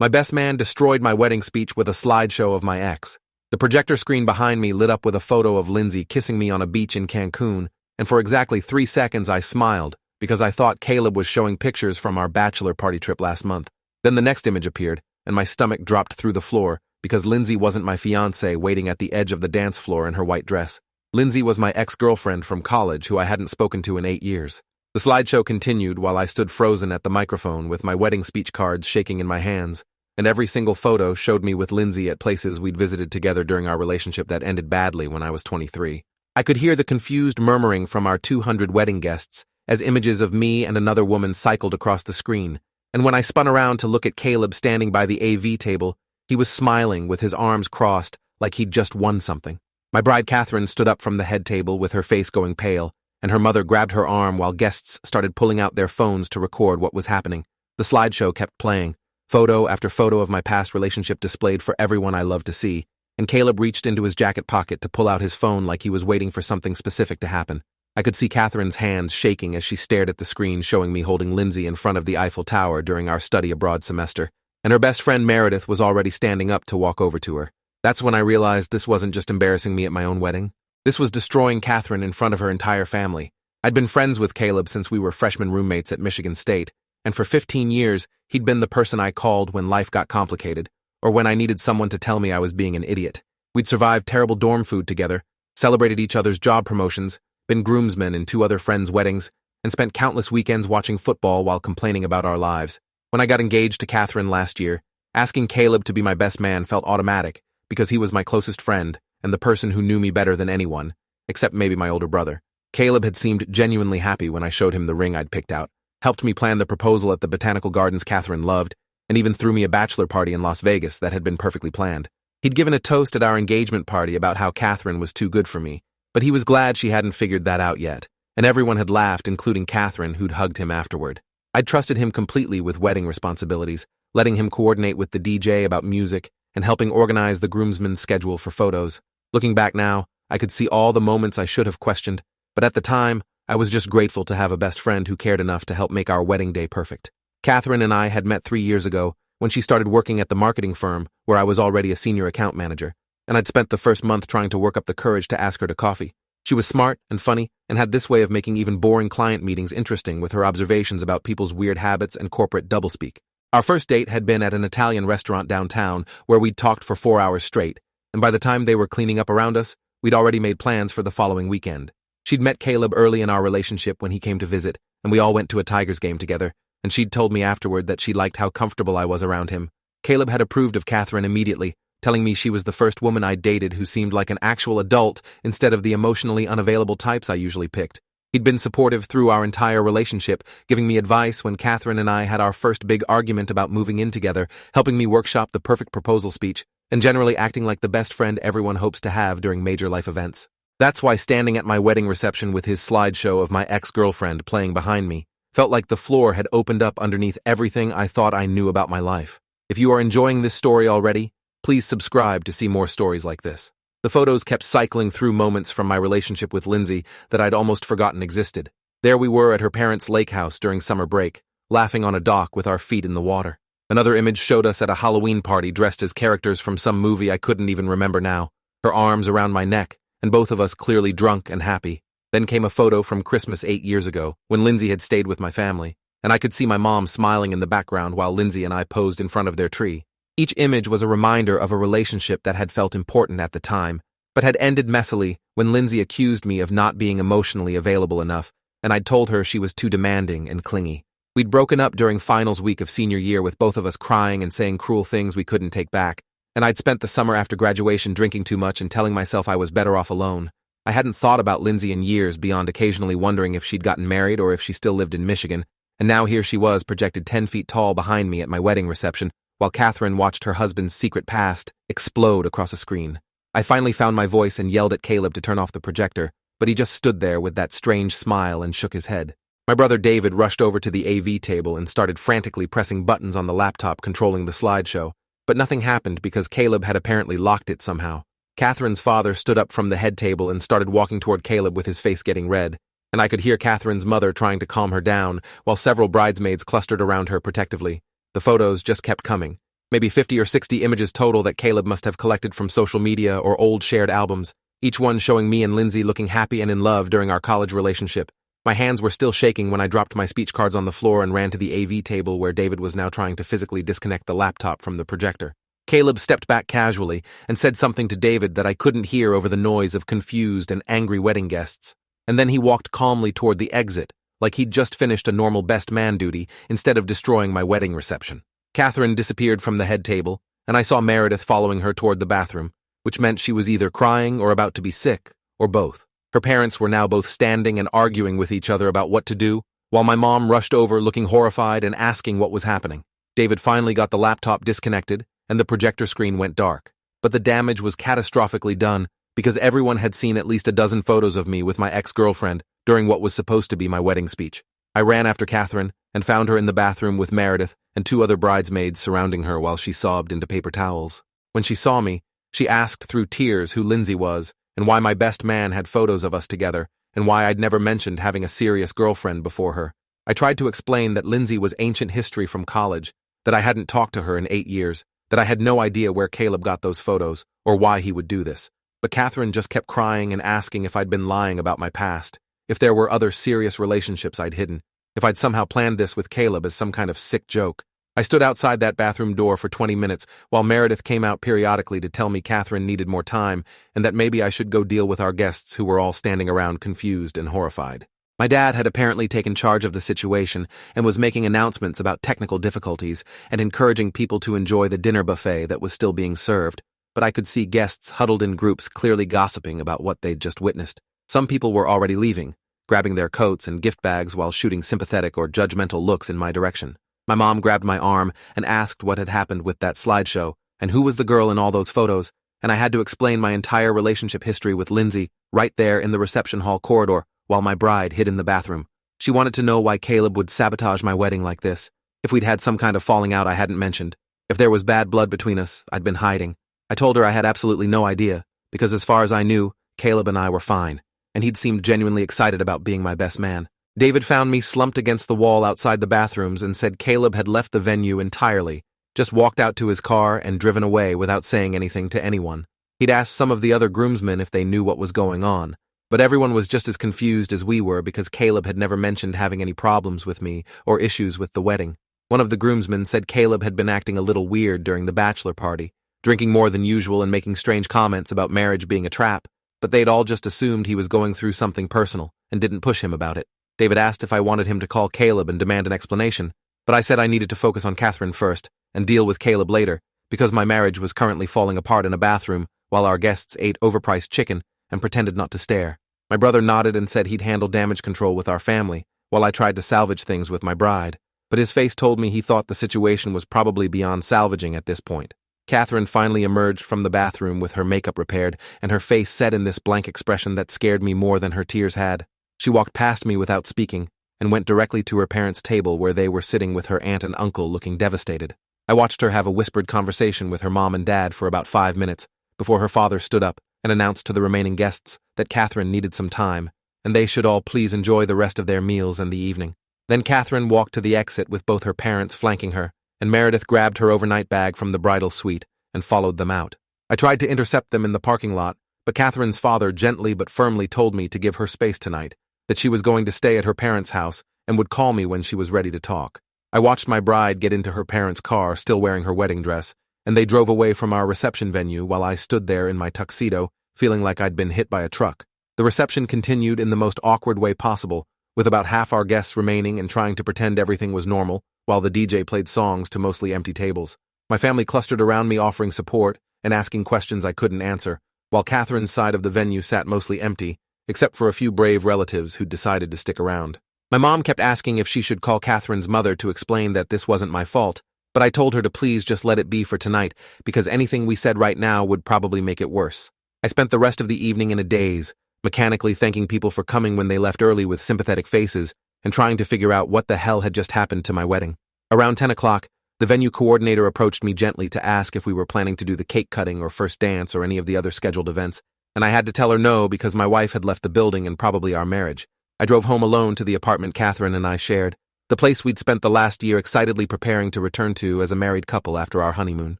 My best man destroyed my wedding speech with a slideshow of my ex. The projector screen behind me lit up with a photo of Lindsay kissing me on a beach in Cancun, and for exactly 3 seconds I smiled because I thought Caleb was showing pictures from our bachelor party trip last month. Then the next image appeared, and my stomach dropped through the floor because Lindsay wasn't my fiancée waiting at the edge of the dance floor in her white dress. Lindsay was my ex-girlfriend from college who I hadn't spoken to in 8 years. The slideshow continued while I stood frozen at the microphone with my wedding speech cards shaking in my hands, and every single photo showed me with Lindsay at places we'd visited together during our relationship that ended badly when I was 23. I could hear the confused murmuring from our 200 wedding guests as images of me and another woman cycled across the screen, and when I spun around to look at Caleb standing by the AV table, he was smiling with his arms crossed like he'd just won something. My bride Catherine stood up from the head table with her face going pale, and her mother grabbed her arm while guests started pulling out their phones to record what was happening. The slideshow kept playing, photo after photo of my past relationship displayed for everyone I loved to see, and Caleb reached into his jacket pocket to pull out his phone like he was waiting for something specific to happen. I could see Catherine's hands shaking as she stared at the screen showing me holding Lindsay in front of the Eiffel Tower during our study abroad semester, and her best friend Meredith was already standing up to walk over to her. That's when I realized this wasn't just embarrassing me at my own wedding. This was destroying Catherine in front of her entire family. I'd been friends with Caleb since we were freshman roommates at Michigan State, and for 15 years, he'd been the person I called when life got complicated, or when I needed someone to tell me I was being an idiot. We'd survived terrible dorm food together, celebrated each other's job promotions, been groomsmen in 2 other friends' weddings, and spent countless weekends watching football while complaining about our lives. When I got engaged to Catherine last year, asking Caleb to be my best man felt automatic because he was my closest friend and the person who knew me better than anyone, except maybe my older brother. Caleb had seemed genuinely happy when I showed him the ring I'd picked out, helped me plan the proposal at the botanical gardens Catherine loved, and even threw me a bachelor party in Las Vegas that had been perfectly planned. He'd given a toast at our engagement party about how Catherine was too good for me, but he was glad she hadn't figured that out yet, and everyone had laughed, including Catherine, who'd hugged him afterward. I'd trusted him completely with wedding responsibilities, letting him coordinate with the DJ about music and helping organize the groomsmen's schedule for photos. Looking back now, I could see all the moments I should have questioned, but at the time, I was just grateful to have a best friend who cared enough to help make our wedding day perfect. Catherine and I had met 3 years ago when she started working at the marketing firm where I was already a senior account manager, and I'd spent the first month trying to work up the courage to ask her to coffee. She was smart and funny and had this way of making even boring client meetings interesting with her observations about people's weird habits and corporate doublespeak. Our first date had been at an Italian restaurant downtown where we'd talked for 4 hours straight, and by the time they were cleaning up around us, we'd already made plans for the following weekend. She'd met Caleb early in our relationship when he came to visit, and we all went to a Tigers game together, and she'd told me afterward that she liked how comfortable I was around him. Caleb had approved of Catherine immediately, telling me she was the first woman I'd dated who seemed like an actual adult instead of the emotionally unavailable types I usually picked. He'd been supportive through our entire relationship, giving me advice when Catherine and I had our first big argument about moving in together, helping me workshop the perfect proposal speech, and generally acting like the best friend everyone hopes to have during major life events. That's why standing at my wedding reception with his slideshow of my ex-girlfriend playing behind me felt like the floor had opened up underneath everything I thought I knew about my life. If you are enjoying this story already, please subscribe to see more stories like this. The photos kept cycling through moments from my relationship with Lindsay that I'd almost forgotten existed. There we were at her parents' lake house during summer break, laughing on a dock with our feet in the water. Another image showed us at a Halloween party dressed as characters from some movie I couldn't even remember now, her arms around my neck, and both of us clearly drunk and happy. Then came a photo from Christmas 8 years ago, when Lindsay had stayed with my family, and I could see my mom smiling in the background while Lindsay and I posed in front of their tree. Each image was a reminder of a relationship that had felt important at the time, but had ended messily when Lindsay accused me of not being emotionally available enough, and I'd told her she was too demanding and clingy. We'd broken up during finals week of senior year with both of us crying and saying cruel things we couldn't take back, and I'd spent the summer after graduation drinking too much and telling myself I was better off alone. I hadn't thought about Lindsay in years beyond occasionally wondering if she'd gotten married or if she still lived in Michigan, and now here she was projected 10 feet tall behind me at my wedding reception, while Catherine watched her husband's secret past explode across a screen. I finally found my voice and yelled at Caleb to turn off the projector, but he just stood there with that strange smile and shook his head. My brother David rushed over to the AV table and started frantically pressing buttons on the laptop controlling the slideshow, but nothing happened because Caleb had apparently locked it somehow. Catherine's father stood up from the head table and started walking toward Caleb with his face getting red, and I could hear Catherine's mother trying to calm her down while several bridesmaids clustered around her protectively. The photos just kept coming, maybe 50 or 60 images total that Caleb must have collected from social media or old shared albums, each one showing me and Lindsay looking happy and in love during our college relationship. My hands were still shaking when I dropped my speech cards on the floor and ran to the AV table where David was now trying to physically disconnect the laptop from the projector. Caleb stepped back casually and said something to David that I couldn't hear over the noise of confused and angry wedding guests. And then he walked calmly toward the exit, like he'd just finished a normal best man duty instead of destroying my wedding reception. Catherine disappeared from the head table, and I saw Meredith following her toward the bathroom, which meant she was either crying or about to be sick, or both. Her parents were now both standing and arguing with each other about what to do, while my mom rushed over looking horrified and asking what was happening. David finally got the laptop disconnected, and the projector screen went dark. But the damage was catastrophically done because everyone had seen at least a dozen photos of me with my ex-girlfriend during what was supposed to be my wedding speech. I ran after Catherine and found her in the bathroom with Meredith and 2 other bridesmaids surrounding her while she sobbed into paper towels. When she saw me, she asked through tears who Lindsay was and why my best man had photos of us together and why I'd never mentioned having a serious girlfriend before her. I tried to explain that Lindsay was ancient history from college, that I hadn't talked to her in 8 years, that I had no idea where Caleb got those photos or why he would do this. But Catherine just kept crying and asking if I'd been lying about my past, if there were other serious relationships I'd hidden, if I'd somehow planned this with Caleb as some kind of sick joke. I stood outside that bathroom door for 20 minutes while Meredith came out periodically to tell me Catherine needed more time and that maybe I should go deal with our guests who were all standing around confused and horrified. My dad had apparently taken charge of the situation and was making announcements about technical difficulties and encouraging people to enjoy the dinner buffet that was still being served, but I could see guests huddled in groups clearly gossiping about what they'd just witnessed. Some people were already leaving, grabbing their coats and gift bags while shooting sympathetic or judgmental looks in my direction. My mom grabbed my arm and asked what had happened with that slideshow and who was the girl in all those photos, and I had to explain my entire relationship history with Lindsay right there in the reception hall corridor while my bride hid in the bathroom. She wanted to know why Caleb would sabotage my wedding like this, if we'd had some kind of falling out I hadn't mentioned, if there was bad blood between us I'd been hiding. I told her I had absolutely no idea, because as far as I knew, Caleb and I were fine, and he'd seemed genuinely excited about being my best man. David found me slumped against the wall outside the bathrooms and said Caleb had left the venue entirely, just walked out to his car and driven away without saying anything to anyone. He'd asked some of the other groomsmen if they knew what was going on, but everyone was just as confused as we were because Caleb had never mentioned having any problems with me or issues with the wedding. One of the groomsmen said Caleb had been acting a little weird during the bachelor party, drinking more than usual and making strange comments about marriage being a trap, but they'd all just assumed he was going through something personal and didn't push him about it. David asked if I wanted him to call Caleb and demand an explanation, but I said I needed to focus on Catherine first and deal with Caleb later because my marriage was currently falling apart in a bathroom while our guests ate overpriced chicken and pretended not to stare. My brother nodded and said he'd handle damage control with our family while I tried to salvage things with my bride, but his face told me he thought the situation was probably beyond salvaging at this point. Catherine finally emerged from the bathroom with her makeup repaired and her face set in this blank expression that scared me more than her tears had. She walked past me without speaking and went directly to her parents' table where they were sitting with her aunt and uncle looking devastated. I watched her have a whispered conversation with her mom and dad for about 5 minutes before her father stood up and announced to the remaining guests that Catherine needed some time and they should all please enjoy the rest of their meals and the evening. Then Catherine walked to the exit with both her parents flanking her, and Meredith grabbed her overnight bag from the bridal suite and followed them out. I tried to intercept them in the parking lot, but Catherine's father gently but firmly told me to give her space tonight, that she was going to stay at her parents' house and would call me when she was ready to talk. I watched my bride get into her parents' car, still wearing her wedding dress, and they drove away from our reception venue while I stood there in my tuxedo, feeling like I'd been hit by a truck. The reception continued in the most awkward way possible, with about half our guests remaining and trying to pretend everything was normal, while the DJ played songs to mostly empty tables. My family clustered around me offering support and asking questions I couldn't answer, while Catherine's side of the venue sat mostly empty, except for a few brave relatives who'd decided to stick around. My mom kept asking if she should call Catherine's mother to explain that this wasn't my fault, but I told her to please just let it be for tonight because anything we said right now would probably make it worse. I spent the rest of the evening in a daze, mechanically thanking people for coming when they left early with sympathetic faces and trying to figure out what the hell had just happened to my wedding. Around 10 o'clock, the venue coordinator approached me gently to ask if we were planning to do the cake cutting or first dance or any of the other scheduled events, and I had to tell her no because my wife had left the building and probably our marriage. I drove home alone to the apartment Catherine and I shared, the place we'd spent the last year excitedly preparing to return to as a married couple after our honeymoon.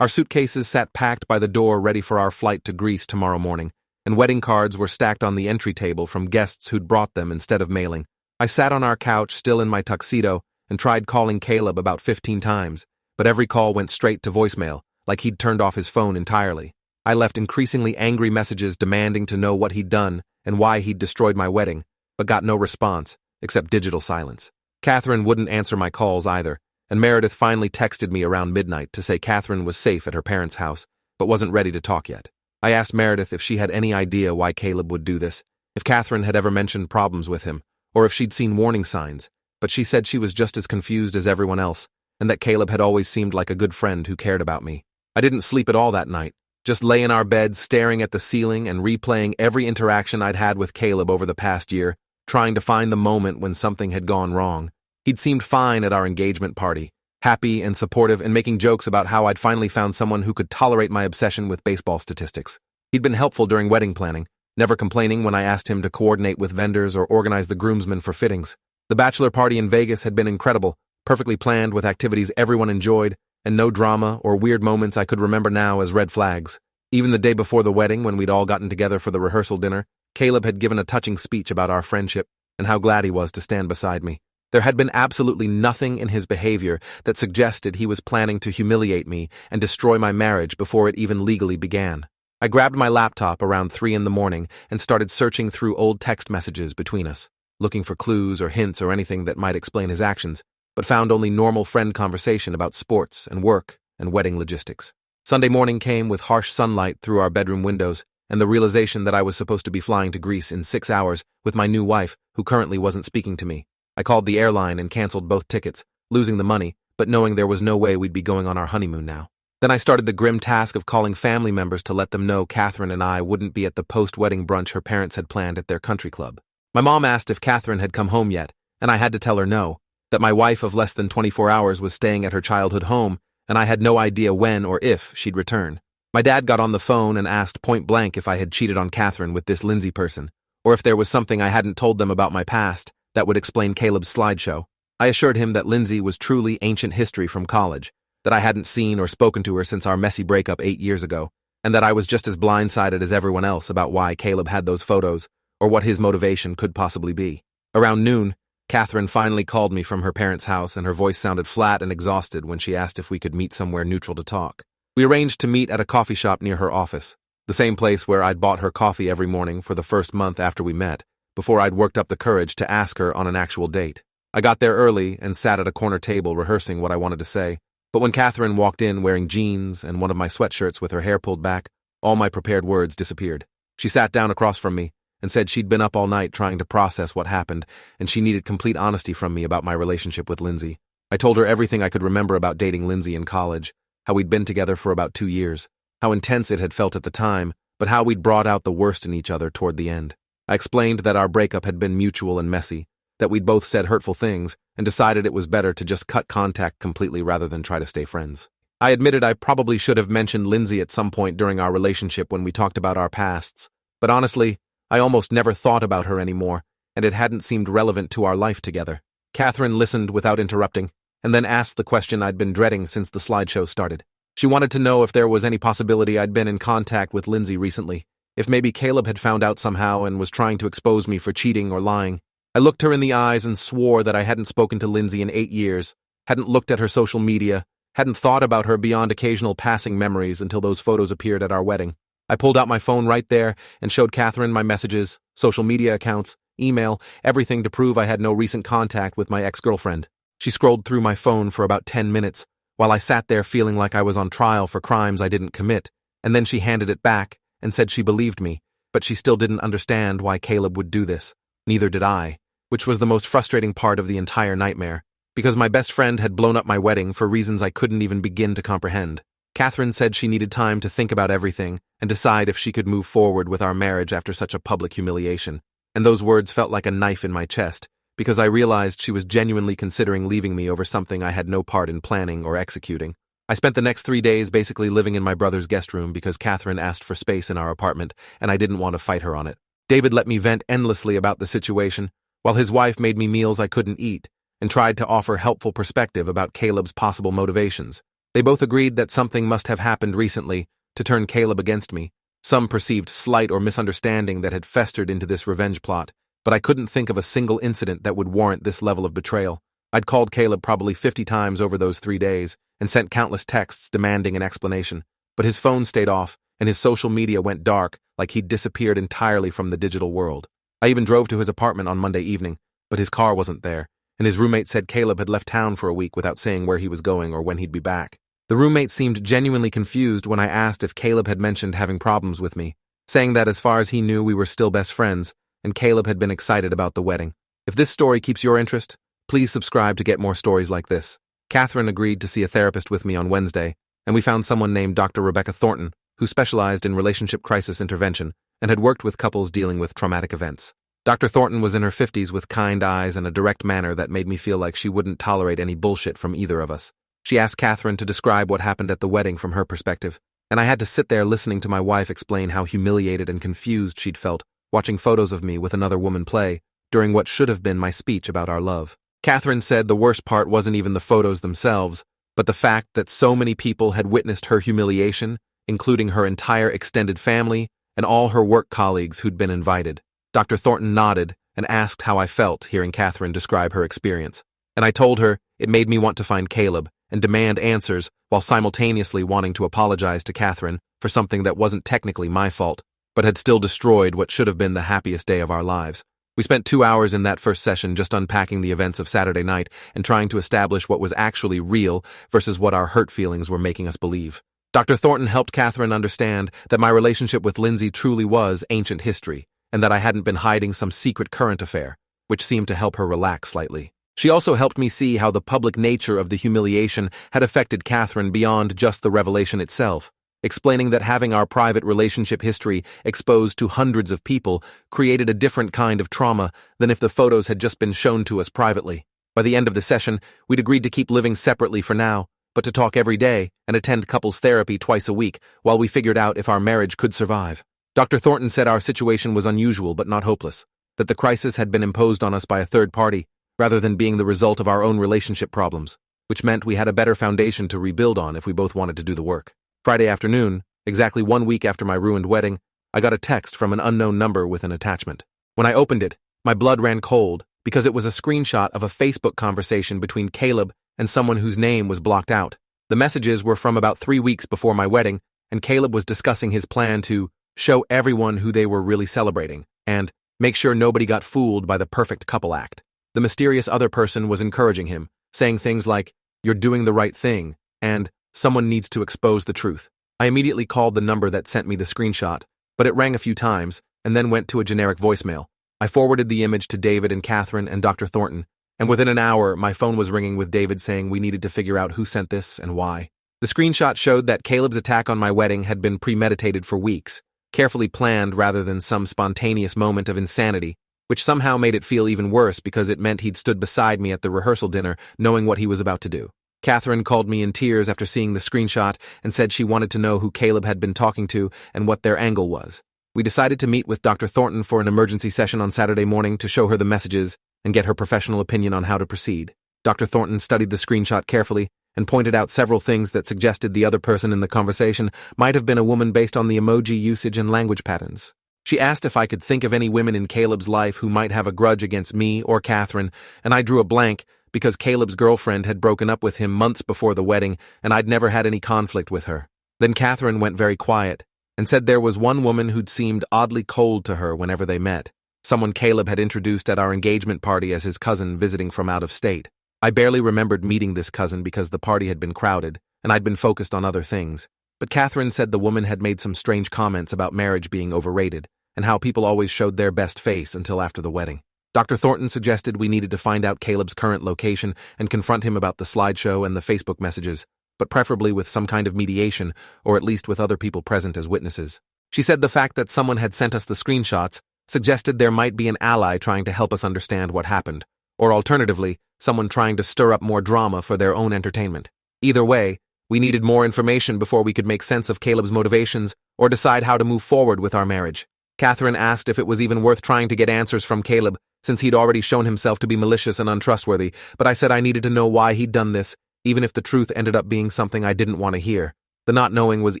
Our suitcases sat packed by the door ready for our flight to Greece tomorrow morning, and wedding cards were stacked on the entry table from guests who'd brought them instead of mailing. I sat on our couch, still in my tuxedo, and tried calling Caleb about 15 times, but every call went straight to voicemail, like he'd turned off his phone entirely. I left increasingly angry messages demanding to know what he'd done and why he'd destroyed my wedding, but got no response, except digital silence. Catherine wouldn't answer my calls either, and Meredith finally texted me around midnight to say Catherine was safe at her parents' house, but wasn't ready to talk yet. I asked Meredith if she had any idea why Caleb would do this, if Catherine had ever mentioned problems with him, or if she'd seen warning signs, but she said she was just as confused as everyone else, and that Caleb had always seemed like a good friend who cared about me. I didn't sleep at all that night, just lay in our bed staring at the ceiling and replaying every interaction I'd had with Caleb over the past year, trying to find the moment when something had gone wrong. He'd seemed fine at our engagement party, happy and supportive and making jokes about how I'd finally found someone who could tolerate my obsession with baseball statistics. He'd been helpful during wedding planning, never complaining when I asked him to coordinate with vendors or organize the groomsmen for fittings. The bachelor party in Vegas had been incredible, perfectly planned with activities everyone enjoyed, and no drama or weird moments I could remember now as red flags. Even the day before the wedding, when we'd all gotten together for the rehearsal dinner, Caleb had given a touching speech about our friendship and how glad he was to stand beside me. There had been absolutely nothing in his behavior that suggested he was planning to humiliate me and destroy my marriage before it even legally began. I grabbed my laptop around 3 a.m. and started searching through old text messages between us, looking for clues or hints or anything that might explain his actions, but found only normal friend conversation about sports and work and wedding logistics. Sunday morning came with harsh sunlight through our bedroom windows and the realization that I was supposed to be flying to Greece in 6 hours with my new wife, who currently wasn't speaking to me. I called the airline and canceled both tickets, losing the money, but knowing there was no way we'd be going on our honeymoon now. Then I started the grim task of calling family members to let them know Catherine and I wouldn't be at the post-wedding brunch her parents had planned at their country club. My mom asked if Catherine had come home yet, and I had to tell her no, that my wife of less than 24 hours was staying at her childhood home, and I had no idea when or if she'd return. My dad got on the phone and asked point blank if I had cheated on Catherine with this Lindsay person, or if there was something I hadn't told them about my past that would explain Caleb's slideshow. I assured him that Lindsay was truly ancient history from college, that I hadn't seen or spoken to her since our messy breakup 8 years ago, and that I was just as blindsided as everyone else about why Caleb had those photos or what his motivation could possibly be. Around noon, Catherine finally called me from her parents' house, and her voice sounded flat and exhausted when she asked if we could meet somewhere neutral to talk. We arranged to meet at a coffee shop near her office, the same place where I'd bought her coffee every morning for the first month after we met, before I'd worked up the courage to ask her on an actual date. I got there early and sat at a corner table rehearsing what I wanted to say, but when Catherine walked in wearing jeans and one of my sweatshirts with her hair pulled back, all my prepared words disappeared. She sat down across from me and said she'd been up all night trying to process what happened, and she needed complete honesty from me about my relationship with Lindsay. I told her everything I could remember about dating Lindsay in college, how we'd been together for about 2 years, how intense it had felt at the time, but how we'd brought out the worst in each other toward the end. I explained that our breakup had been mutual and messy, that we'd both said hurtful things, and decided it was better to just cut contact completely rather than try to stay friends. I admitted I probably should have mentioned Lindsay at some point during our relationship when we talked about our pasts, but honestly, I almost never thought about her anymore, and it hadn't seemed relevant to our life together. Catherine listened without interrupting, and then asked the question I'd been dreading since the slideshow started. She wanted to know if there was any possibility I'd been in contact with Lindsay recently, if maybe Caleb had found out somehow and was trying to expose me for cheating or lying. I looked her in the eyes and swore that I hadn't spoken to Lindsay in 8 years, hadn't looked at her social media, hadn't thought about her beyond occasional passing memories until those photos appeared at our wedding. I pulled out my phone right there and showed Catherine my messages, social media accounts, email, everything to prove I had no recent contact with my ex-girlfriend. She scrolled through my phone for about 10 minutes, while I sat there feeling like I was on trial for crimes I didn't commit, and then she handed it back and said she believed me, but she still didn't understand why Caleb would do this. Neither did I, which was the most frustrating part of the entire nightmare, because my best friend had blown up my wedding for reasons I couldn't even begin to comprehend. Catherine said she needed time to think about everything and decide if she could move forward with our marriage after such a public humiliation, and those words felt like a knife in my chest, because I realized she was genuinely considering leaving me over something I had no part in planning or executing. I spent the next 3 days basically living in my brother's guest room because Catherine asked for space in our apartment, and I didn't want to fight her on it. David let me vent endlessly about the situation, while his wife made me meals I couldn't eat, and tried to offer helpful perspective about Caleb's possible motivations. They both agreed that something must have happened recently to turn Caleb against me, some perceived slight or misunderstanding that had festered into this revenge plot, but I couldn't think of a single incident that would warrant this level of betrayal. I'd called Caleb probably 50 times over those 3 days and sent countless texts demanding an explanation, but his phone stayed off and his social media went dark like he'd disappeared entirely from the digital world. I even drove to his apartment on Monday evening, but his car wasn't there, and his roommate said Caleb had left town for a week without saying where he was going or when he'd be back. The roommate seemed genuinely confused when I asked if Caleb had mentioned having problems with me, saying that as far as he knew we were still best friends, and Caleb had been excited about the wedding. If this story keeps your interest, please subscribe to get more stories like this. Catherine agreed to see a therapist with me on Wednesday, and we found someone named Dr. Rebecca Thornton, who specialized in relationship crisis intervention and had worked with couples dealing with traumatic events. Dr. Thornton was in her 50s with kind eyes and a direct manner that made me feel like she wouldn't tolerate any bullshit from either of us. She asked Catherine to describe what happened at the wedding from her perspective, and I had to sit there listening to my wife explain how humiliated and confused she'd felt watching photos of me with another woman play during what should have been my speech about our love. Catherine said the worst part wasn't even the photos themselves, but the fact that so many people had witnessed her humiliation, including her entire extended family and all her work colleagues who'd been invited. Dr. Thornton nodded and asked how I felt hearing Catherine describe her experience, and I told her it made me want to find Caleb and demand answers while simultaneously wanting to apologize to Catherine for something that wasn't technically my fault, but had still destroyed what should have been the happiest day of our lives. We spent 2 hours in that first session just unpacking the events of Saturday night and trying to establish what was actually real versus what our hurt feelings were making us believe. Dr. Thornton helped Catherine understand that my relationship with Lindsay truly was ancient history, and that I hadn't been hiding some secret current affair, which seemed to help her relax slightly. She also helped me see how the public nature of the humiliation had affected Catherine beyond just the revelation itself, explaining that having our private relationship history exposed to hundreds of people created a different kind of trauma than if the photos had just been shown to us privately. By the end of the session, we'd agreed to keep living separately for now, but to talk every day and attend couples therapy twice a week while we figured out if our marriage could survive. Dr. Thornton said our situation was unusual but not hopeless, that the crisis had been imposed on us by a third party, rather than being the result of our own relationship problems, which meant we had a better foundation to rebuild on if we both wanted to do the work. Friday afternoon, exactly 1 week after my ruined wedding, I got a text from an unknown number with an attachment. When I opened it, my blood ran cold because it was a screenshot of a Facebook conversation between Caleb and someone whose name was blocked out. The messages were from about 3 weeks before my wedding, and Caleb was discussing his plan to show everyone who they were really celebrating and make sure nobody got fooled by the perfect couple act. The mysterious other person was encouraging him, saying things like, "You're doing the right thing," and "Someone needs to expose the truth." I immediately called the number that sent me the screenshot, but it rang a few times and then went to a generic voicemail. I forwarded the image to David and Catherine and Dr. Thornton, and within an hour, my phone was ringing with David saying we needed to figure out who sent this and why. The screenshot showed that Caleb's attack on my wedding had been premeditated for weeks, carefully planned rather than some spontaneous moment of insanity, which somehow made it feel even worse because it meant he'd stood beside me at the rehearsal dinner knowing what he was about to do. Catherine called me in tears after seeing the screenshot and said she wanted to know who Caleb had been talking to and what their angle was. We decided to meet with Dr. Thornton for an emergency session on Saturday morning to show her the messages and get her professional opinion on how to proceed. Dr. Thornton studied the screenshot carefully and pointed out several things that suggested the other person in the conversation might have been a woman based on the emoji usage and language patterns. She asked if I could think of any women in Caleb's life who might have a grudge against me or Catherine, and I drew a blank because Caleb's girlfriend had broken up with him months before the wedding and I'd never had any conflict with her. Then Catherine went very quiet and said there was one woman who'd seemed oddly cold to her whenever they met, someone Caleb had introduced at our engagement party as his cousin visiting from out of state. I barely remembered meeting this cousin because the party had been crowded and I'd been focused on other things. But Catherine said the woman had made some strange comments about marriage being overrated and how people always showed their best face until after the wedding. Dr. Thornton suggested we needed to find out Caleb's current location and confront him about the slideshow and the Facebook messages, but preferably with some kind of mediation or at least with other people present as witnesses. She said the fact that someone had sent us the screenshots suggested there might be an ally trying to help us understand what happened, or alternatively, someone trying to stir up more drama for their own entertainment. Either way, we needed more information before we could make sense of Caleb's motivations or decide how to move forward with our marriage. Catherine asked if it was even worth trying to get answers from Caleb since he'd already shown himself to be malicious and untrustworthy, but I said I needed to know why he'd done this, even if the truth ended up being something I didn't want to hear. The not knowing was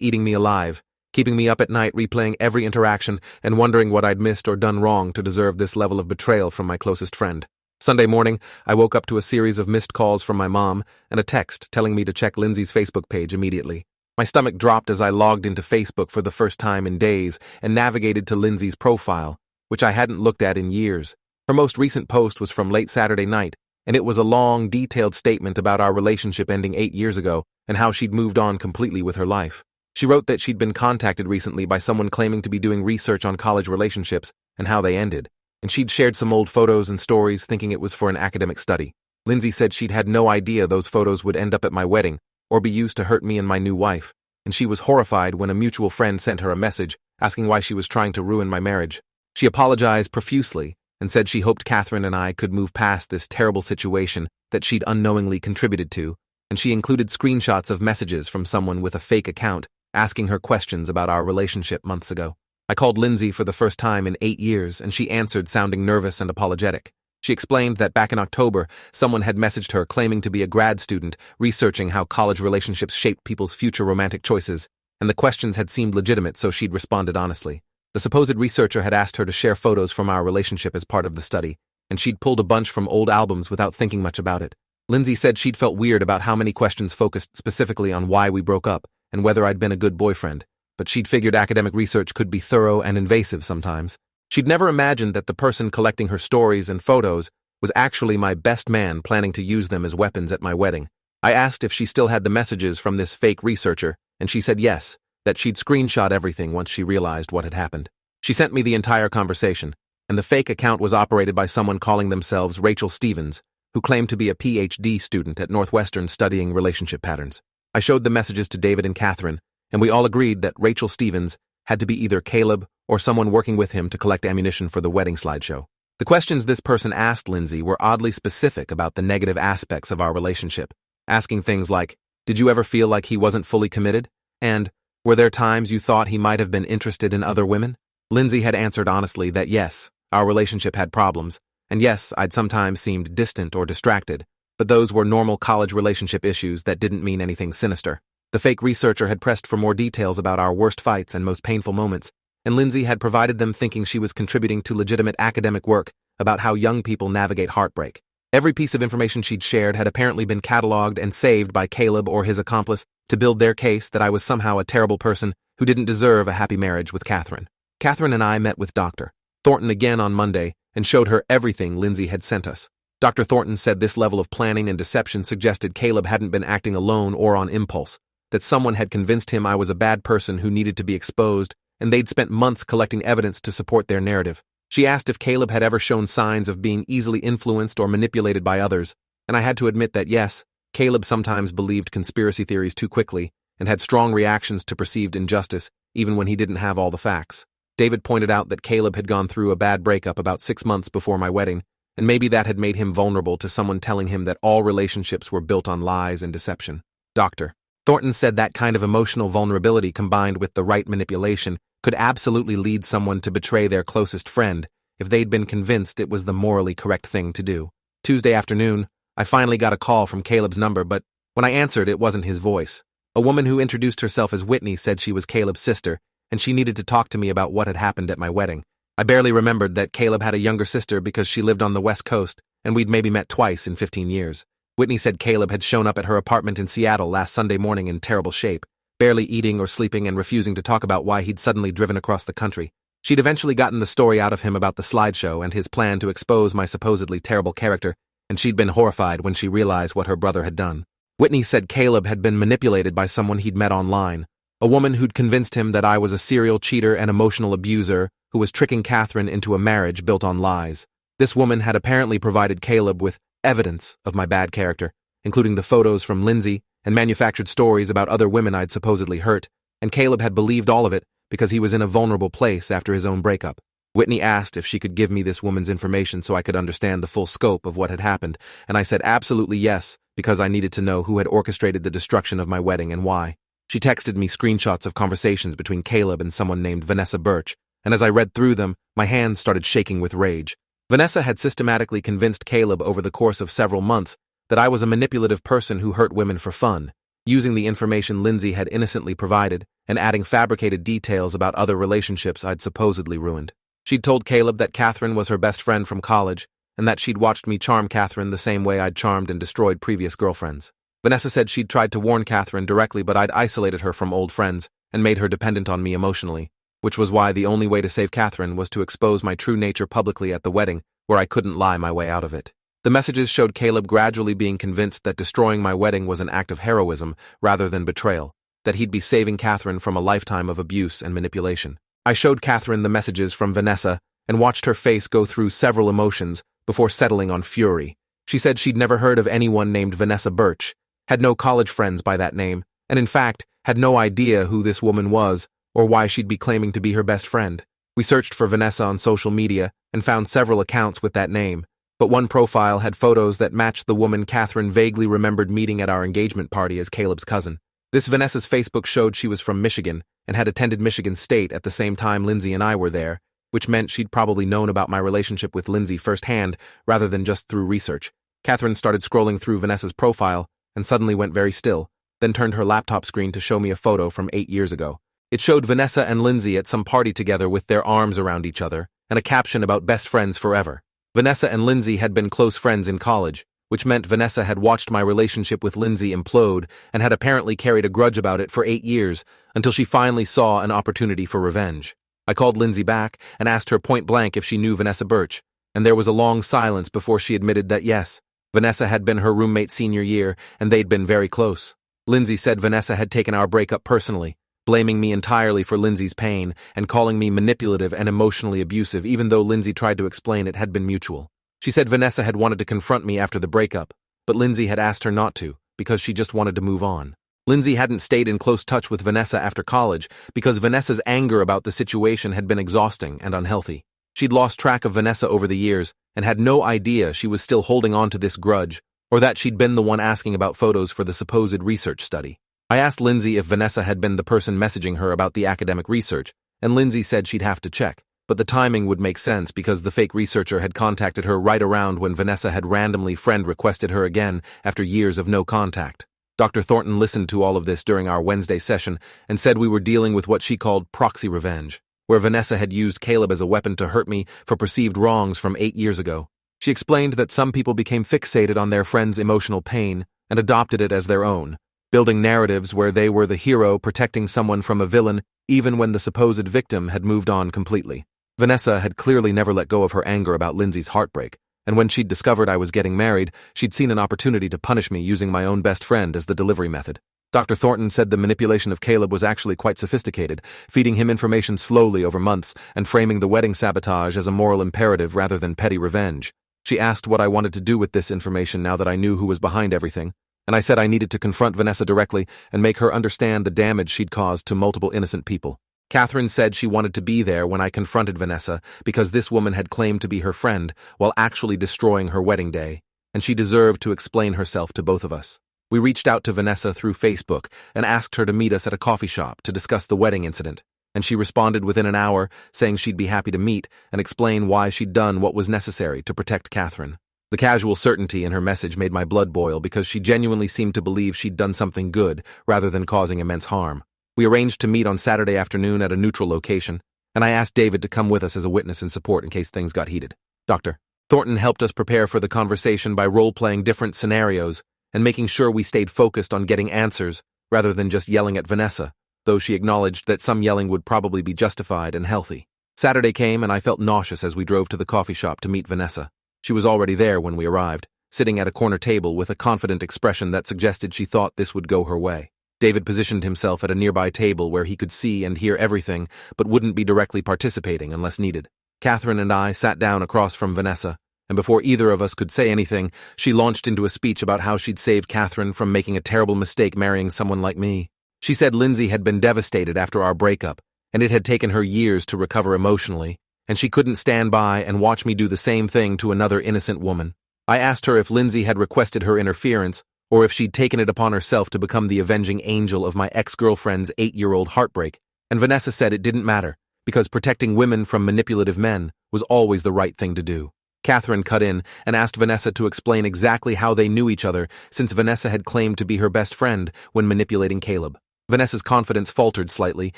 eating me alive, keeping me up at night replaying every interaction and wondering what I'd missed or done wrong to deserve this level of betrayal from my closest friend. Sunday morning, I woke up to a series of missed calls from my mom and a text telling me to check Lindsay's Facebook page immediately. My stomach dropped as I logged into Facebook for the first time in days and navigated to Lindsay's profile, which I hadn't looked at in years. Her most recent post was from late Saturday night, and it was a long, detailed statement about our relationship ending 8 years ago and how she'd moved on completely with her life. She wrote that she'd been contacted recently by someone claiming to be doing research on college relationships and how they ended, and she'd shared some old photos and stories thinking it was for an academic study. Lindsay said she'd had no idea those photos would end up at my wedding or be used to hurt me and my new wife, and she was horrified when a mutual friend sent her a message asking why she was trying to ruin my marriage. She apologized profusely and said she hoped Catherine and I could move past this terrible situation that she'd unknowingly contributed to, and she included screenshots of messages from someone with a fake account asking her questions about our relationship months ago. I called Lindsay for the first time in 8 years, and she answered sounding nervous and apologetic. She explained that back in October, someone had messaged her claiming to be a grad student researching how college relationships shaped people's future romantic choices, and the questions had seemed legitimate, so she'd responded honestly. The supposed researcher had asked her to share photos from our relationship as part of the study, and she'd pulled a bunch from old albums without thinking much about it. Lindsay said she'd felt weird about how many questions focused specifically on why we broke up and whether I'd been a good boyfriend, but she'd figured academic research could be thorough and invasive sometimes. She'd never imagined that the person collecting her stories and photos was actually my best man planning to use them as weapons at my wedding. I asked if she still had the messages from this fake researcher, and she said yes, that she'd screenshot everything once she realized what had happened. She sent me the entire conversation, and the fake account was operated by someone calling themselves Rachel Stevens, who claimed to be a PhD student at Northwestern studying relationship patterns. I showed the messages to David and Catherine, and we all agreed that Rachel Stevens had to be either Caleb or someone working with him to collect ammunition for the wedding slideshow. The questions this person asked Lindsay were oddly specific about the negative aspects of our relationship, asking things like, "Did you ever feel like he wasn't fully committed?" And, "Were there times you thought he might have been interested in other women?" Lindsay had answered honestly that yes, our relationship had problems, and yes, I'd sometimes seemed distant or distracted, but those were normal college relationship issues that didn't mean anything sinister. The fake researcher had pressed for more details about our worst fights and most painful moments, and Lindsay had provided them thinking she was contributing to legitimate academic work about how young people navigate heartbreak. Every piece of information she'd shared had apparently been cataloged and saved by Caleb or his accomplice to build their case that I was somehow a terrible person who didn't deserve a happy marriage with Catherine. Catherine and I met with Dr. Thornton again on Monday and showed her everything Lindsay had sent us. Dr. Thornton said this level of planning and deception suggested Caleb hadn't been acting alone or on impulse, that someone had convinced him I was a bad person who needed to be exposed, and they'd spent months collecting evidence to support their narrative. She asked if Caleb had ever shown signs of being easily influenced or manipulated by others, and I had to admit that yes, Caleb sometimes believed conspiracy theories too quickly and had strong reactions to perceived injustice, even when he didn't have all the facts. David pointed out that Caleb had gone through a bad breakup about 6 months before my wedding, and maybe that had made him vulnerable to someone telling him that all relationships were built on lies and deception. Dr. Thornton said that kind of emotional vulnerability combined with the right manipulation could absolutely lead someone to betray their closest friend if they'd been convinced it was the morally correct thing to do. Tuesday afternoon, I finally got a call from Caleb's number, but when I answered, it wasn't his voice. A woman who introduced herself as Whitney said she was Caleb's sister, and she needed to talk to me about what had happened at my wedding. I barely remembered that Caleb had a younger sister because she lived on the West Coast, and we'd maybe met twice in 15 years. Whitney said Caleb had shown up at her apartment in Seattle last Sunday morning in terrible shape, barely eating or sleeping and refusing to talk about why he'd suddenly driven across the country. She'd eventually gotten the story out of him about the slideshow and his plan to expose my supposedly terrible character, and she'd been horrified when she realized what her brother had done. Whitney said Caleb had been manipulated by someone he'd met online, a woman who'd convinced him that I was a serial cheater and emotional abuser who was tricking Catherine into a marriage built on lies. This woman had apparently provided Caleb with evidence of my bad character, including the photos from Lindsay and manufactured stories about other women I'd supposedly hurt, and Caleb had believed all of it because he was in a vulnerable place after his own breakup. Whitney asked if she could give me this woman's information so I could understand the full scope of what had happened, and I said absolutely yes because I needed to know who had orchestrated the destruction of my wedding and why. She texted me screenshots of conversations between Caleb and someone named Vanessa Birch, and as I read through them, my hands started shaking with rage. Vanessa had systematically convinced Caleb over the course of several months that I was a manipulative person who hurt women for fun, using the information Lindsay had innocently provided and adding fabricated details about other relationships I'd supposedly ruined. She'd told Caleb that Catherine was her best friend from college and that she'd watched me charm Catherine the same way I'd charmed and destroyed previous girlfriends. Vanessa said she'd tried to warn Catherine directly, but I'd isolated her from old friends and made her dependent on me emotionally, which was why the only way to save Catherine was to expose my true nature publicly at the wedding, where I couldn't lie my way out of it. The messages showed Caleb gradually being convinced that destroying my wedding was an act of heroism rather than betrayal, that he'd be saving Catherine from a lifetime of abuse and manipulation. I showed Catherine the messages from Vanessa and watched her face go through several emotions before settling on fury. She said she'd never heard of anyone named Vanessa Birch, had no college friends by that name, and in fact, had no idea who this woman was or why she'd be claiming to be her best friend. We searched for Vanessa on social media and found several accounts with that name, but one profile had photos that matched the woman Catherine vaguely remembered meeting at our engagement party as Caleb's cousin. This Vanessa's Facebook showed she was from Michigan and had attended Michigan State at the same time Lindsay and I were there, which meant she'd probably known about my relationship with Lindsay firsthand rather than just through research. Catherine started scrolling through Vanessa's profile and suddenly went very still, then turned her laptop screen to show me a photo from 8 years ago. It showed Vanessa and Lindsay at some party together with their arms around each other and a caption about best friends forever. Vanessa and Lindsay had been close friends in college, which meant Vanessa had watched my relationship with Lindsay implode and had apparently carried a grudge about it for 8 years until she finally saw an opportunity for revenge. I called Lindsay back and asked her point blank if she knew Vanessa Birch, and there was a long silence before she admitted that yes, Vanessa had been her roommate senior year and they'd been very close. Lindsay said Vanessa had taken our breakup personally, blaming me entirely for Lindsay's pain and calling me manipulative and emotionally abusive, even though Lindsay tried to explain it had been mutual. She said Vanessa had wanted to confront me after the breakup, but Lindsay had asked her not to because she just wanted to move on. Lindsay hadn't stayed in close touch with Vanessa after college because Vanessa's anger about the situation had been exhausting and unhealthy. She'd lost track of Vanessa over the years and had no idea she was still holding on to this grudge or that she'd been the one asking about photos for the supposed research study. I asked Lindsay if Vanessa had been the person messaging her about the academic research, and Lindsay said she'd have to check, but the timing would make sense because the fake researcher had contacted her right around when Vanessa had randomly friend requested her again after years of no contact. Dr. Thornton listened to all of this during our Wednesday session and said we were dealing with what she called proxy revenge, where Vanessa had used Caleb as a weapon to hurt me for perceived wrongs from 8 years ago. She explained that some people became fixated on their friend's emotional pain and adopted it as their own, building narratives where they were the hero protecting someone from a villain even when the supposed victim had moved on completely. Vanessa had clearly never let go of her anger about Lindsay's heartbreak, and when she'd discovered I was getting married, she'd seen an opportunity to punish me using my own best friend as the delivery method. Dr. Thornton said the manipulation of Caleb was actually quite sophisticated, feeding him information slowly over months and framing the wedding sabotage as a moral imperative rather than petty revenge. She asked what I wanted to do with this information now that I knew who was behind everything, and I said I needed to confront Vanessa directly and make her understand the damage she'd caused to multiple innocent people. Catherine said she wanted to be there when I confronted Vanessa because this woman had claimed to be her friend while actually destroying her wedding day, and she deserved to explain herself to both of us. We reached out to Vanessa through Facebook and asked her to meet us at a coffee shop to discuss the wedding incident, and she responded within an hour saying she'd be happy to meet and explain why she'd done what was necessary to protect Catherine. The casual certainty in her message made my blood boil because she genuinely seemed to believe she'd done something good rather than causing immense harm. We arranged to meet on Saturday afternoon at a neutral location, and I asked David to come with us as a witness and support in case things got heated. Dr. Thornton helped us prepare for the conversation by role-playing different scenarios and making sure we stayed focused on getting answers rather than just yelling at Vanessa, though she acknowledged that some yelling would probably be justified and healthy. Saturday came and I felt nauseous as we drove to the coffee shop to meet Vanessa. She was already there when we arrived, sitting at a corner table with a confident expression that suggested she thought this would go her way. David positioned himself at a nearby table where he could see and hear everything but wouldn't be directly participating unless needed. Catherine and I sat down across from Vanessa, and before either of us could say anything, she launched into a speech about how she'd saved Catherine from making a terrible mistake marrying someone like me. She said Lindsay had been devastated after our breakup, and it had taken her years to recover emotionally, and she couldn't stand by and watch me do the same thing to another innocent woman. I asked her if Lindsay had requested her interference, or if she'd taken it upon herself to become the avenging angel of my ex-girlfriend's 8-year-old heartbreak, and Vanessa said it didn't matter, because protecting women from manipulative men was always the right thing to do. Catherine cut in and asked Vanessa to explain exactly how they knew each other, since Vanessa had claimed to be her best friend when manipulating Caleb. Vanessa's confidence faltered slightly,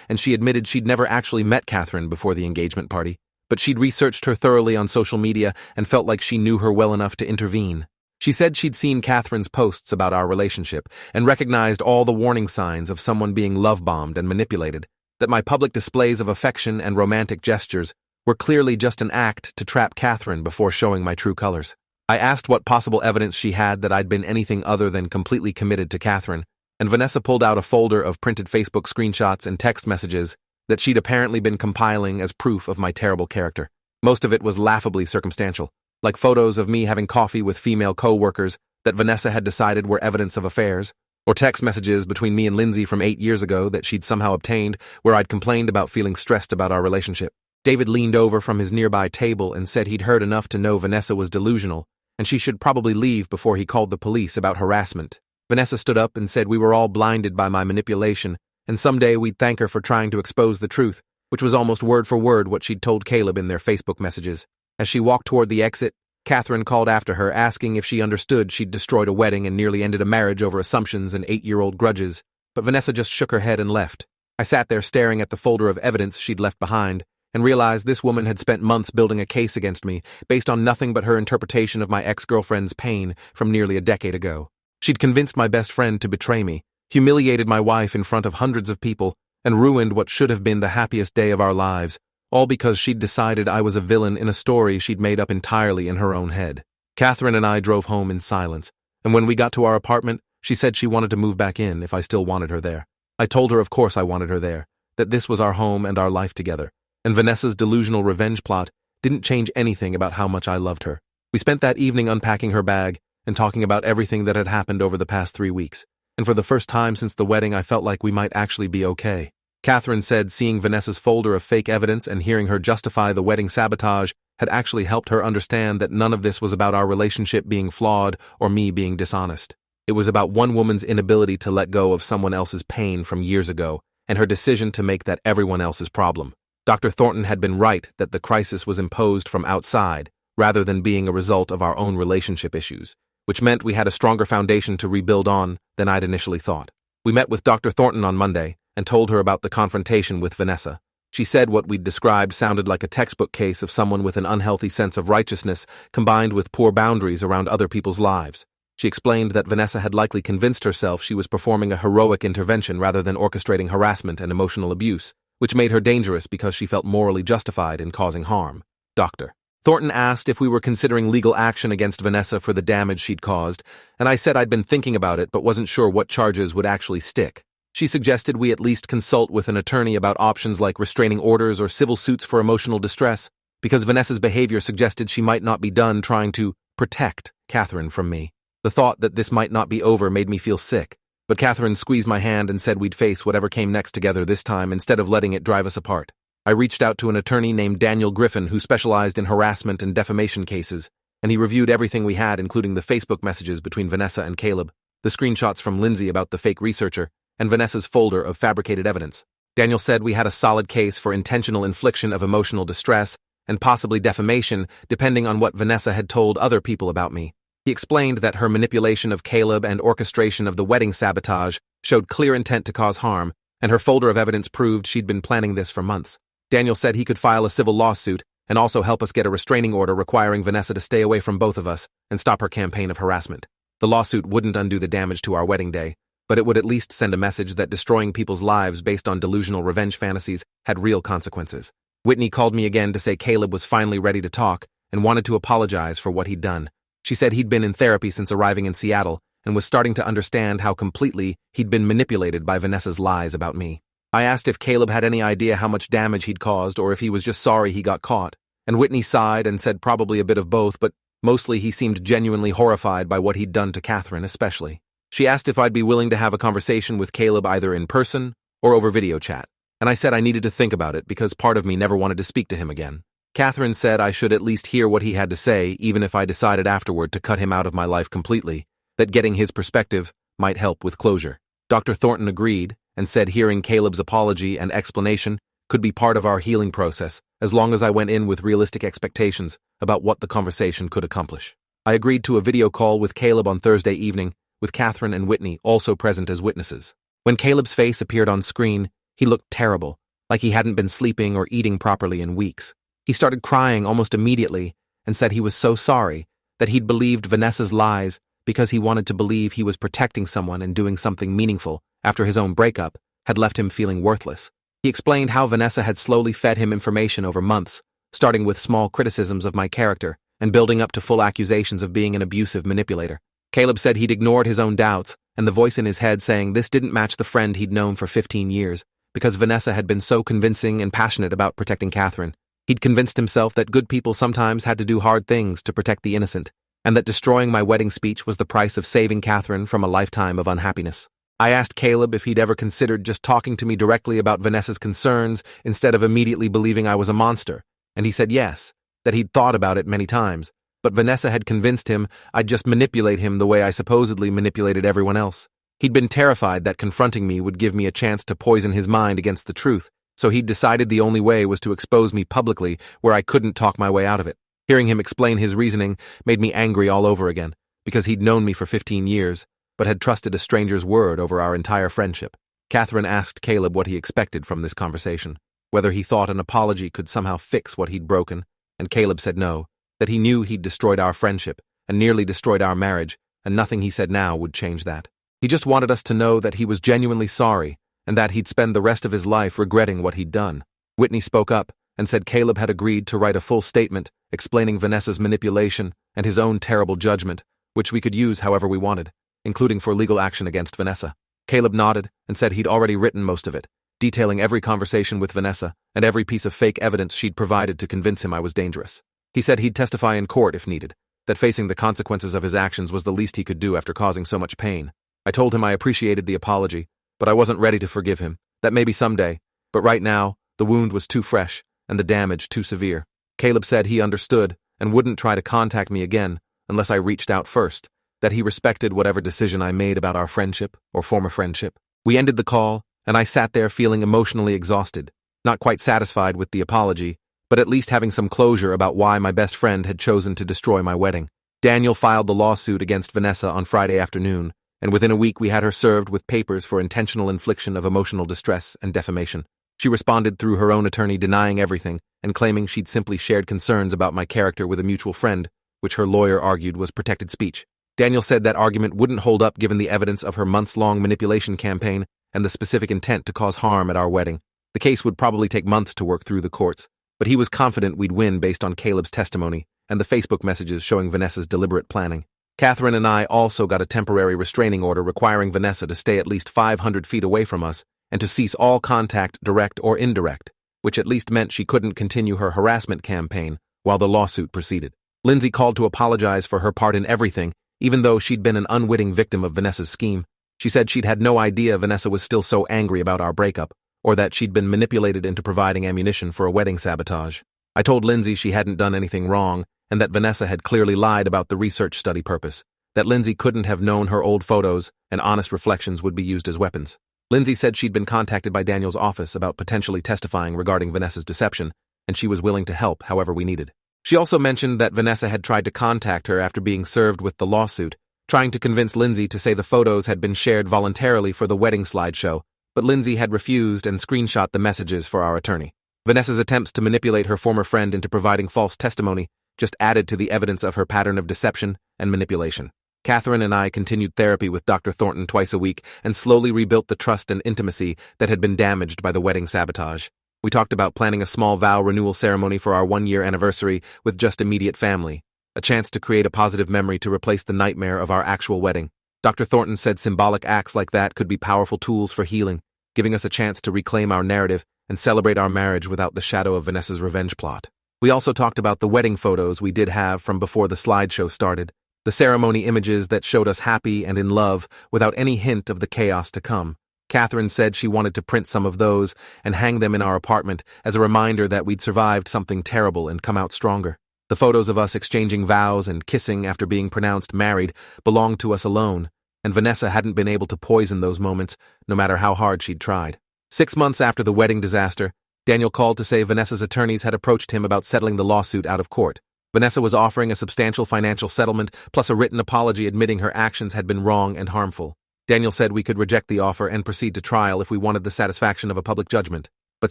and she admitted she'd never actually met Catherine before the engagement party, but she'd researched her thoroughly on social media and felt like she knew her well enough to intervene. She said she'd seen Catherine's posts about our relationship and recognized all the warning signs of someone being love-bombed and manipulated, that my public displays of affection and romantic gestures were clearly just an act to trap Catherine before showing my true colors. I asked what possible evidence she had that I'd been anything other than completely committed to Catherine, and Vanessa pulled out a folder of printed Facebook screenshots and text messages that she'd apparently been compiling as proof of my terrible character. Most of it was laughably circumstantial, like photos of me having coffee with female co-workers that Vanessa had decided were evidence of affairs, or text messages between me and Lindsay from 8 years ago that she'd somehow obtained where I'd complained about feeling stressed about our relationship. David leaned over from his nearby table and said he'd heard enough to know Vanessa was delusional, and she should probably leave before he called the police about harassment. Vanessa stood up and said we were all blinded by my manipulation, and someday we'd thank her for trying to expose the truth, which was almost word for word what she'd told Caleb in their Facebook messages. As she walked toward the exit, Catherine called after her, asking if she understood she'd destroyed a wedding and nearly ended a marriage over assumptions and 8-year-old grudges, but Vanessa just shook her head and left. I sat there staring at the folder of evidence she'd left behind, and realized this woman had spent months building a case against me based on nothing but her interpretation of my ex-girlfriend's pain from nearly a decade ago. She'd convinced my best friend to betray me, humiliated my wife in front of hundreds of people, and ruined what should have been the happiest day of our lives, all because she'd decided I was a villain in a story she'd made up entirely in her own head. Catherine and I drove home in silence, and when we got to our apartment, she said she wanted to move back in if I still wanted her there. I told her of course I wanted her there, that this was our home and our life together. And Vanessa's delusional revenge plot didn't change anything about how much I loved her. We spent that evening unpacking her bag and talking about everything that had happened over the past 3 weeks, and for the first time since the wedding I felt like we might actually be okay. Catherine said seeing Vanessa's folder of fake evidence and hearing her justify the wedding sabotage had actually helped her understand that none of this was about our relationship being flawed or me being dishonest. It was about one woman's inability to let go of someone else's pain from years ago and her decision to make that everyone else's problem. Dr. Thornton had been right that the crisis was imposed from outside, rather than being a result of our own relationship issues, which meant we had a stronger foundation to rebuild on than I'd initially thought. We met with Dr. Thornton on Monday and told her about the confrontation with Vanessa. She said what we'd described sounded like a textbook case of someone with an unhealthy sense of righteousness combined with poor boundaries around other people's lives. She explained that Vanessa had likely convinced herself she was performing a heroic intervention rather than orchestrating harassment and emotional abuse, which made her dangerous because she felt morally justified in causing harm. Dr. Thornton asked if we were considering legal action against Vanessa for the damage she'd caused, and I said I'd been thinking about it but wasn't sure what charges would actually stick. She suggested we at least consult with an attorney about options like restraining orders or civil suits for emotional distress, because Vanessa's behavior suggested she might not be done trying to protect Catherine from me. The thought that this might not be over made me feel sick. But Catherine squeezed my hand and said we'd face whatever came next together this time instead of letting it drive us apart. I reached out to an attorney named Daniel Griffin who specialized in harassment and defamation cases, and he reviewed everything we had, including the Facebook messages between Vanessa and Caleb, the screenshots from Lindsay about the fake researcher, and Vanessa's folder of fabricated evidence. Daniel said we had a solid case for intentional infliction of emotional distress and possibly defamation, depending on what Vanessa had told other people about me. He explained that her manipulation of Caleb and orchestration of the wedding sabotage showed clear intent to cause harm, and her folder of evidence proved she'd been planning this for months. Daniel said he could file a civil lawsuit and also help us get a restraining order requiring Vanessa to stay away from both of us and stop her campaign of harassment. The lawsuit wouldn't undo the damage to our wedding day, but it would at least send a message that destroying people's lives based on delusional revenge fantasies had real consequences. Whitney called me again to say Caleb was finally ready to talk and wanted to apologize for what he'd done. She said he'd been in therapy since arriving in Seattle and was starting to understand how completely he'd been manipulated by Vanessa's lies about me. I asked if Caleb had any idea how much damage he'd caused or if he was just sorry he got caught, and Whitney sighed and said probably a bit of both, but mostly he seemed genuinely horrified by what he'd done to Catherine especially. She asked if I'd be willing to have a conversation with Caleb either in person or over video chat, and I said I needed to think about it because part of me never wanted to speak to him again. Catherine said I should at least hear what he had to say, even if I decided afterward to cut him out of my life completely, that getting his perspective might help with closure. Dr. Thornton agreed and said hearing Caleb's apology and explanation could be part of our healing process, as long as I went in with realistic expectations about what the conversation could accomplish. I agreed to a video call with Caleb on Thursday evening, with Catherine and Whitney also present as witnesses. When Caleb's face appeared on screen, he looked terrible, like he hadn't been sleeping or eating properly in weeks. He started crying almost immediately and said he was so sorry that he'd believed Vanessa's lies because he wanted to believe he was protecting someone and doing something meaningful after his own breakup had left him feeling worthless. He explained how Vanessa had slowly fed him information over months, starting with small criticisms of my character and building up to full accusations of being an abusive manipulator. Caleb said he'd ignored his own doubts and the voice in his head saying this didn't match the friend he'd known for 15 years because Vanessa had been so convincing and passionate about protecting Catherine. He'd convinced himself that good people sometimes had to do hard things to protect the innocent, and that destroying my wedding speech was the price of saving Catherine from a lifetime of unhappiness. I asked Caleb if he'd ever considered just talking to me directly about Vanessa's concerns instead of immediately believing I was a monster, and he said yes, that he'd thought about it many times, but Vanessa had convinced him I'd just manipulate him the way I supposedly manipulated everyone else. He'd been terrified that confronting me would give me a chance to poison his mind against the truth, so he'd decided the only way was to expose me publicly where I couldn't talk my way out of it. Hearing him explain his reasoning made me angry all over again, because he'd known me for 15 years, but had trusted a stranger's word over our entire friendship. Catherine asked Caleb what he expected from this conversation, whether he thought an apology could somehow fix what he'd broken, and Caleb said no, that he knew he'd destroyed our friendship and nearly destroyed our marriage, and nothing he said now would change that. He just wanted us to know that he was genuinely sorry and that he'd spend the rest of his life regretting what he'd done. Whitney spoke up and said Caleb had agreed to write a full statement explaining Vanessa's manipulation and his own terrible judgment, which we could use however we wanted, including for legal action against Vanessa. Caleb nodded and said he'd already written most of it, detailing every conversation with Vanessa and every piece of fake evidence she'd provided to convince him I was dangerous. He said he'd testify in court if needed, that facing the consequences of his actions was the least he could do after causing so much pain. I told him I appreciated the apology, but I wasn't ready to forgive him, that maybe someday, but right now, the wound was too fresh and the damage too severe. Caleb said he understood and wouldn't try to contact me again unless I reached out first, that he respected whatever decision I made about our friendship or former friendship. We ended the call, and I sat there feeling emotionally exhausted, not quite satisfied with the apology, but at least having some closure about why my best friend had chosen to destroy my wedding. Daniel filed the lawsuit against Vanessa on Friday afternoon, and within a week we had her served with papers for intentional infliction of emotional distress and defamation. She responded through her own attorney denying everything and claiming she'd simply shared concerns about my character with a mutual friend, which her lawyer argued was protected speech. Daniel said that argument wouldn't hold up given the evidence of her months-long manipulation campaign and the specific intent to cause harm at our wedding. The case would probably take months to work through the courts, but he was confident we'd win based on Caleb's testimony and the Facebook messages showing Vanessa's deliberate planning. Catherine and I also got a temporary restraining order requiring Vanessa to stay at least 500 feet away from us and to cease all contact, direct or indirect, which at least meant she couldn't continue her harassment campaign while the lawsuit proceeded. Lindsay called to apologize for her part in everything, even though she'd been an unwitting victim of Vanessa's scheme. She said she'd had no idea Vanessa was still so angry about our breakup, or that she'd been manipulated into providing ammunition for a wedding sabotage. I told Lindsay she hadn't done anything wrong, and that Vanessa had clearly lied about the research study purpose, that Lindsay couldn't have known her old photos and honest reflections would be used as weapons. Lindsay said she'd been contacted by Daniel's office about potentially testifying regarding Vanessa's deception, and she was willing to help however we needed. She also mentioned that Vanessa had tried to contact her after being served with the lawsuit, trying to convince Lindsay to say the photos had been shared voluntarily for the wedding slideshow, but Lindsay had refused and screenshot the messages for our attorney. Vanessa's attempts to manipulate her former friend into providing false testimony just added to the evidence of her pattern of deception and manipulation. Catherine and I continued therapy with Dr. Thornton twice a week and slowly rebuilt the trust and intimacy that had been damaged by the wedding sabotage. We talked about planning a small vow renewal ceremony for our 1-year anniversary with just immediate family, a chance to create a positive memory to replace the nightmare of our actual wedding. Dr. Thornton said symbolic acts like that could be powerful tools for healing, giving us a chance to reclaim our narrative and celebrate our marriage without the shadow of Vanessa's revenge plot. We also talked about the wedding photos we did have from before the slideshow started, the ceremony images that showed us happy and in love without any hint of the chaos to come. Catherine said she wanted to print some of those and hang them in our apartment as a reminder that we'd survived something terrible and come out stronger. The photos of us exchanging vows and kissing after being pronounced married belonged to us alone, and Vanessa hadn't been able to poison those moments no matter how hard she'd tried. 6 months after the wedding disaster, Daniel called to say Vanessa's attorneys had approached him about settling the lawsuit out of court. Vanessa was offering a substantial financial settlement plus a written apology admitting her actions had been wrong and harmful. Daniel said we could reject the offer and proceed to trial if we wanted the satisfaction of a public judgment, but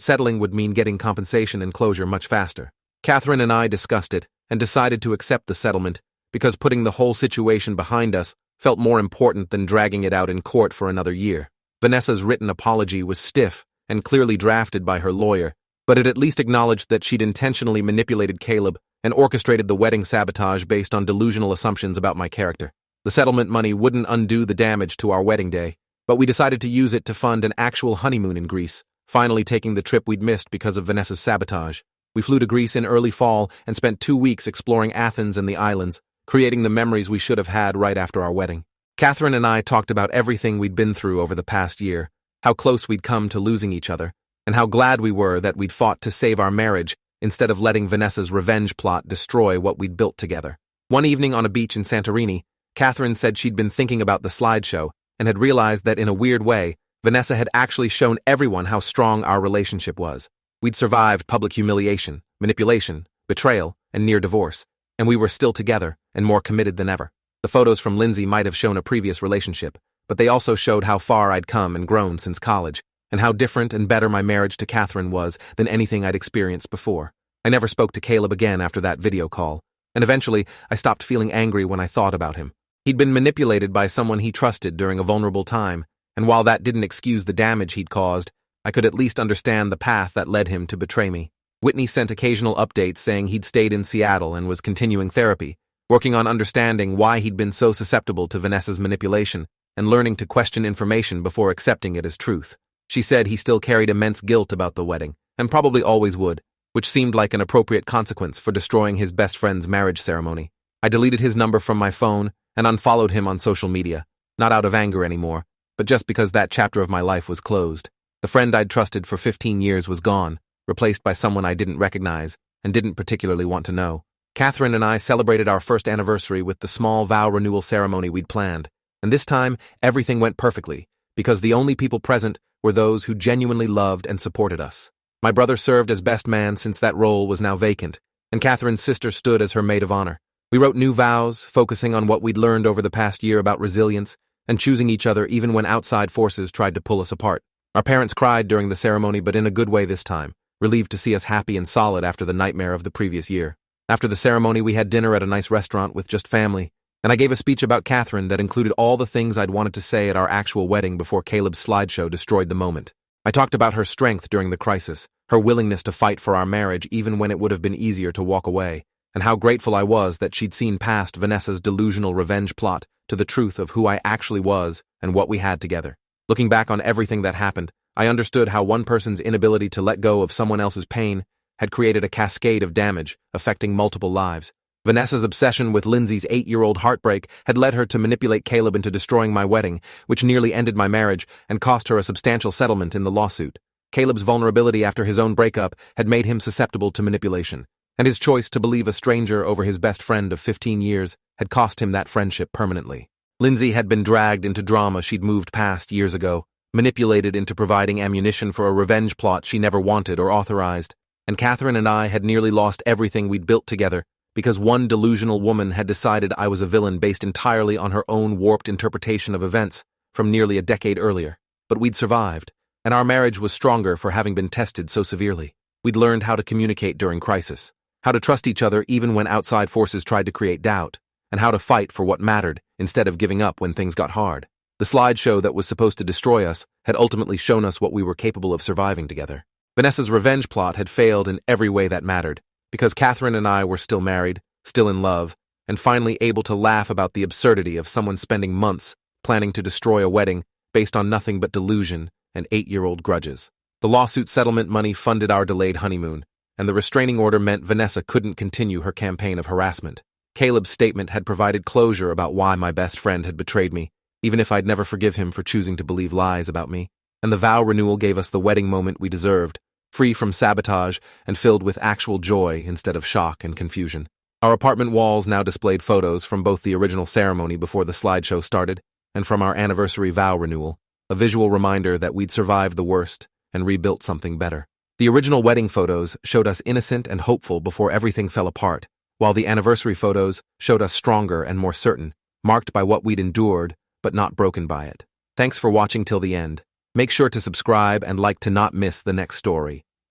settling would mean getting compensation and closure much faster. Catherine and I discussed it and decided to accept the settlement because putting the whole situation behind us felt more important than dragging it out in court for another year. Vanessa's written apology was stiff and clearly drafted by her lawyer, but it at least acknowledged that she'd intentionally manipulated Caleb and orchestrated the wedding sabotage based on delusional assumptions about my character. The settlement money wouldn't undo the damage to our wedding day, but we decided to use it to fund an actual honeymoon in Greece, finally taking the trip we'd missed because of Vanessa's sabotage. We flew to Greece in early fall and spent 2 weeks exploring Athens and the islands, creating the memories we should have had right after our wedding. Catherine and I talked about everything we'd been through over the past year, how close we'd come to losing each other, and how glad we were that we'd fought to save our marriage instead of letting Vanessa's revenge plot destroy what we'd built together. One evening on a beach in Santorini, Catherine said she'd been thinking about the slideshow and had realized that in a weird way, Vanessa had actually shown everyone how strong our relationship was. We'd survived public humiliation, manipulation, betrayal, and near divorce, and we were still together and more committed than ever. The photos from Lindsay might have shown a previous relationship, but they also showed how far I'd come and grown since college, and how different and better my marriage to Catherine was than anything I'd experienced before. I never spoke to Caleb again after that video call, and eventually I stopped feeling angry when I thought about him. He'd been manipulated by someone he trusted during a vulnerable time, and while that didn't excuse the damage he'd caused, I could at least understand the path that led him to betray me. Whitney sent occasional updates saying he'd stayed in Seattle and was continuing therapy, working on understanding why he'd been so susceptible to Vanessa's manipulation and learning to question information before accepting it as truth. She said he still carried immense guilt about the wedding, and probably always would, which seemed like an appropriate consequence for destroying his best friend's marriage ceremony. I deleted his number from my phone and unfollowed him on social media, not out of anger anymore, but just because that chapter of my life was closed. The friend I'd trusted for 15 years was gone, replaced by someone I didn't recognize and didn't particularly want to know. Catherine and I celebrated our first anniversary with the small vow renewal ceremony we'd planned, and this time everything went perfectly, because the only people present were those who genuinely loved and supported us. My brother served as best man since that role was now vacant, and Catherine's sister stood as her maid of honor. We wrote new vows, focusing on what we'd learned over the past year about resilience and choosing each other even when outside forces tried to pull us apart. Our parents cried during the ceremony, but in a good way this time, relieved to see us happy and solid after the nightmare of the previous year. After the ceremony, we had dinner at a nice restaurant with just family, and I gave a speech about Catherine that included all the things I'd wanted to say at our actual wedding before Caleb's slideshow destroyed the moment. I talked about her strength during the crisis, her willingness to fight for our marriage even when it would have been easier to walk away, and how grateful I was that she'd seen past Vanessa's delusional revenge plot to the truth of who I actually was and what we had together. Looking back on everything that happened, I understood how one person's inability to let go of someone else's pain had created a cascade of damage affecting multiple lives. Vanessa's obsession with Lindsay's 8-year-old heartbreak had led her to manipulate Caleb into destroying my wedding, which nearly ended my marriage and cost her a substantial settlement in the lawsuit. Caleb's vulnerability after his own breakup had made him susceptible to manipulation, and his choice to believe a stranger over his best friend of 15 years had cost him that friendship permanently. Lindsay had been dragged into drama she'd moved past years ago, manipulated into providing ammunition for a revenge plot she never wanted or authorized, and Catherine and I had nearly lost everything we'd built together because one delusional woman had decided I was a villain based entirely on her own warped interpretation of events from nearly a decade earlier. But we'd survived, and our marriage was stronger for having been tested so severely. We'd learned how to communicate during crisis, how to trust each other even when outside forces tried to create doubt, and how to fight for what mattered instead of giving up when things got hard. The slideshow that was supposed to destroy us had ultimately shown us what we were capable of surviving together. Vanessa's revenge plot had failed in every way that mattered, because Catherine and I were still married, still in love, and finally able to laugh about the absurdity of someone spending months planning to destroy a wedding based on nothing but delusion and 8-year-old grudges. The lawsuit settlement money funded our delayed honeymoon, and the restraining order meant Vanessa couldn't continue her campaign of harassment. Caleb's statement had provided closure about why my best friend had betrayed me, even if I'd never forgive him for choosing to believe lies about me. And the vow renewal gave us the wedding moment we deserved, free from sabotage and filled with actual joy instead of shock and confusion. Our apartment walls now displayed photos from both the original ceremony before the slideshow started and from our anniversary vow renewal, a visual reminder that we'd survived the worst and rebuilt something better. The original wedding photos showed us innocent and hopeful before everything fell apart, while the anniversary photos showed us stronger and more certain, marked by what we'd endured, but not broken by it. Thanks for watching till the end. Make sure to subscribe and like to not miss the next story.